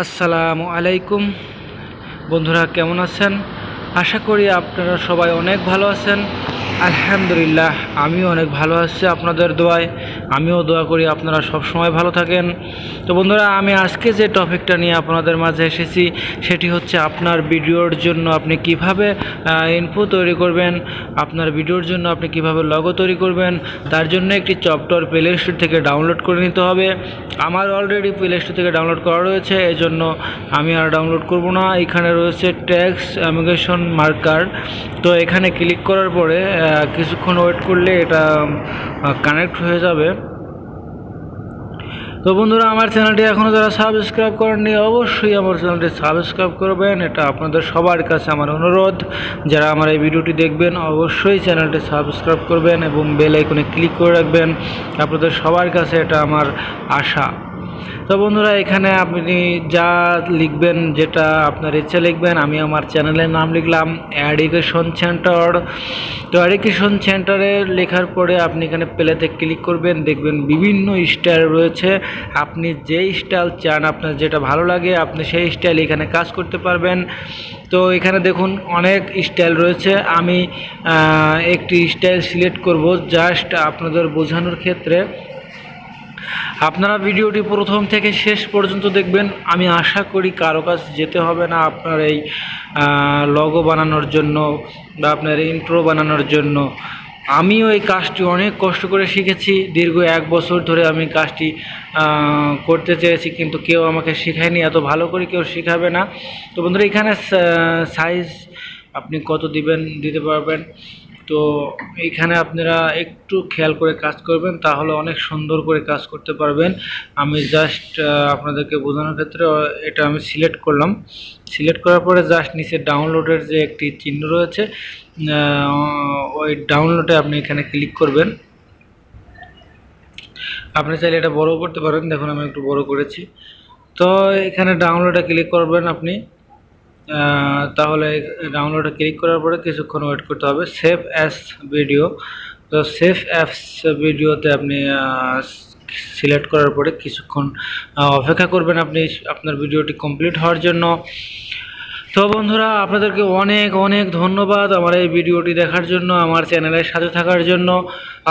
আসসালামু আলাইকুম বন্ধুরা, কেমন আছেন? আশা করি আপনারা সবাই অনেক ভালো আছেন। আলহামদুলিল্লাহ, আমিও অনেক ভালো আছি আপনাদের দোয়ায়। আমিও দোয়া করি আপনারা সব সময় ভালো থাকেন। তো বন্ধুরা, আমি আজকে যে টপিকটা নিয়ে আপনাদের মাঝে এসেছি সেটি হচ্ছে আপনার ভিডিওর জন্য আপনি কিভাবে ইনফো তৈরি করবেন, আপনার ভিডিওর জন্য আপনি কিভাবে লগো তৈরি করবেন। তার জন্য একটি সফটওয়্যার প্লে স্টোর থেকে ডাউনলোড করে নিতে হবে। আমার অলরেডি প্লে স্টোর থেকে ডাউনলোড করা রয়েছে, এই জন্য আমি আর ডাউনলোড করব না। এখানে রয়েছে টেক্সট অ্যানিমেশন মার্কার। তো এখানে ক্লিক করার পরে কিছুক্ষণ ওয়েট করলে এটা কানেক্ট হয়ে যাবে। তো বন্ধুরা, আমার চ্যানেলটি এখনও যারা সাবস্ক্রাইব করেননি অবশ্যই আমার চ্যানেলটি সাবস্ক্রাইব করবেন, এটা আপনাদের সবার কাছে আমার অনুরোধ। যারা আমার এই ভিডিওটি দেখবেন অবশ্যই চ্যানেলটি সাবস্ক্রাইব করবেন এবং বেল আইকনে ক্লিক করে রাখবেন, আপনাদের সবার কাছে এটা আমার আশা। তো বন্ধুরা, এখানে আপনি যা লিখবেন, যেটা আপনার ইচ্ছে লিখবেন। আমি আমার চ্যানেলের নাম লিখলাম এডুকেশন সেন্টার। তো এডুকেশন সেন্টারে লেখার পরে আপনি এখানে প্লেতে ক্লিক করবেন, দেখবেন বিভিন্ন স্টাইল রয়েছে। আপনি যেই স্টাইল চান, আপনার যেটা ভালো লাগে আপনি সেই স্টাইল এখানে কাজ করতে পারবেন। তো এখানে দেখুন অনেক স্টাইল রয়েছে। আমি একটি স্টাইল সিলেক্ট করব জাস্ট আপনাদের বোঝানোর ক্ষেত্রে। আপনারা ভিডিওটি প্রথম থেকে শেষ পর্যন্ত দেখবেন। আমি আশা করি কারো কাছে যেতে হবে না আপনার এই লগো বানানোর জন্য বা আপনার ইন্ট্রো বানানোর জন্য। আমিও এই কাজটি অনেক কষ্ট করে শিখেছি। দীর্ঘ 1 বছর ধরে আমি কাজটি করতে চেয়েছি, কিন্তু কেউ আমাকে শেখায়নি। এত ভালো করে কেউ শেখাবে না। তো বন্ধুরা, এখানে সাইজ আপনি কত দিতে পারবেন। তো এইখানে আপনারা একটু খেয়াল করে কাজ করবেন, তাহলে অনেক সুন্দর করে কাজ করতে পারবেন। আমি জাস্ট আপনাদেরকে বোঝানোর ক্ষেত্রে এটা আমি সিলেক্ট করলাম। সিলেক্ট করার পরে জাস্ট নিচে ডাউনলোডের যে একটি চিহ্ন রয়েছে, ওই ডাউনলোডে আপনি এখানে ক্লিক করবেন। আপনি চাইলে এটা বড় করতে পারেন, দেখুন আমি একটু বড় করেছি। তো এখানে ডাউনলোডে ক্লিক করবেন আপনি। তাহলে ডাউনলোডে ক্লিক করার পরে কিছুক্ষণ ওয়েট করতে হবে। Save as video. তো সেভ অ্যাজ ভিডিওতে আপনি সিলেক্ট করার পরে কিছুক্ষণ অপেক্ষা করবেন আপনি আপনার ভিডিওটি কমপ্লিট হওয়ার জন্য। তো বন্ধুরা, আপনাদেরকে অনেক অনেক ধন্যবাদ আমার এই ভিডিওটি দেখার জন্য, আমার চ্যানেলের সাথে থাকার জন্য।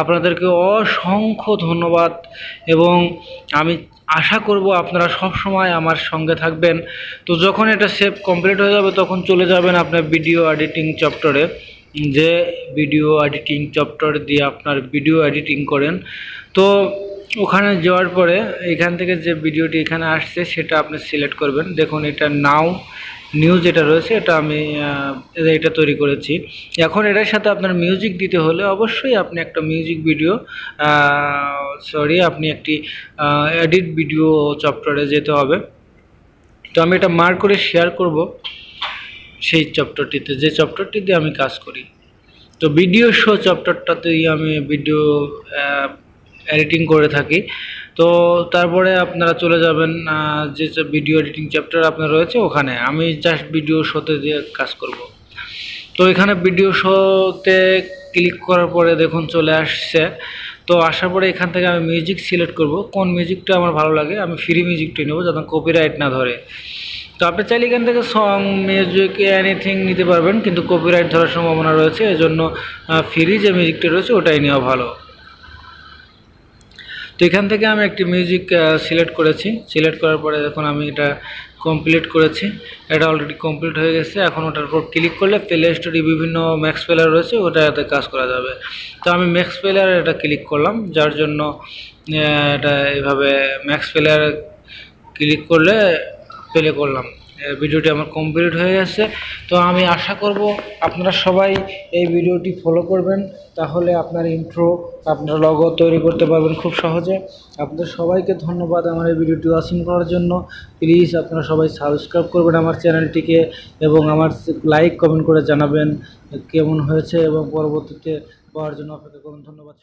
আপনাদেরকে অসংখ্য ধন্যবাদ এবং আমি আশা করব আপনারা সব সময় আমার সঙ্গে থাকবেন। তো যখন এটা সেভ কমপ্লিট হয়ে যাবে তখন চলে যাবেন আপনার ভিডিও এডিটিং সফটওয়্যারে। যে ভিডিও এডিটিং সফটওয়্যার দিয়ে আপনার ভিডিও এডিটিং করেন, তো ওখানে যাওয়ার পরে এখান থেকে যে ভিডিওটি এখানে আসছে সেটা আপনি সিলেক্ট করবেন। দেখুন এটা নিউজ যেটা রয়েছে এটা আমি এটা তৈরি করেছি। এখন এটার সাথে আপনার মিউজিক দিতে হলে অবশ্যই আপনি একটা মিউজিক ভিডিও আপনি একটি এডিট ভিডিও সফটওয়্যারে যেতে হবে। তো আমি এটা মার্ক করে শেয়ার করব সেই সফটওয়্যারটিতে, যে সফটওয়্যারটি দিয়ে আমি কাজ করি। তো ভিডিও শো সফটওয়্যারটাতেই আমি ভিডিও এডিটিং করে থাকি। তো তারপরে আপনারা চলে যাবেন যে ভিডিও এডিটিং চ্যাপ্টার আপনার রয়েছে, ওখানে আমি জাস্ট ভিডিও শোতে দিয়ে কাজ করব। তো এখানে ভিডিও শোতে ক্লিক করার পরে দেখুন চলে আসছে। তো আসার পরে এখান থেকে আমি মিউজিক সিলেক্ট করব, কোন মিউজিকটা আমার ভালো লাগে। আমি ফ্রি মিউজিকটাই নেব যাতে কপিরাইট না ধরে। তো আপনি চাইলে এখান থেকে সং, মিউজিক, এনিথিং নিতে পারবেন, কিন্তু কপিরাইট ধরার সম্ভাবনা রয়েছে, এজন্য ফ্রি যে মিউজিকটা রয়েছে ওটাই নেওয়া ভালো। তো এখান থেকে আমি একটি মিউজিক সিলেক্ট করেছি। সিলেক্ট করার পরে দেখুন আমি এটা কমপ্লিট করেছি। এটা অলরেডি কমপ্লিট হয়ে গেছে। এখন ওটার উপর ক্লিক করলে প্লে স্টোরে বিভিন্ন ম্যাক্স প্লেয়ার রয়েছে, ওটাতে কাজ করা যাবে। তো আমি ম্যাক্স প্লেয়ার এটা ক্লিক করলাম, যার জন্য এটা এইভাবে ম্যাক্স প্লেয়ার ক্লিক করলে প্লে করলাম। ভিডিওটি আমার কমপ্লিট হয়ে গেছে। তো আমি আশা করব আপনারা সবাই এই ভিডিওটি ফলো করবেন, তাহলে আপনার ইন্ট্রো, আপনার লগো তৈরি করতে পারবেন খুব সহজে। আপনাদের সবাইকে ধন্যবাদ আমার এই ভিডিওটি ওয়াচিং করার জন্য। প্লিজ আপনারা সবাই সাবস্ক্রাইব করবেন আমার চ্যানেলটিকে এবং আমার লাইক কমেন্ট করে জানাবেন কেমন হয়েছে এবং পরবর্তীতে পাওয়ার জন্য অপেক্ষা করুন। ধন্যবাদ।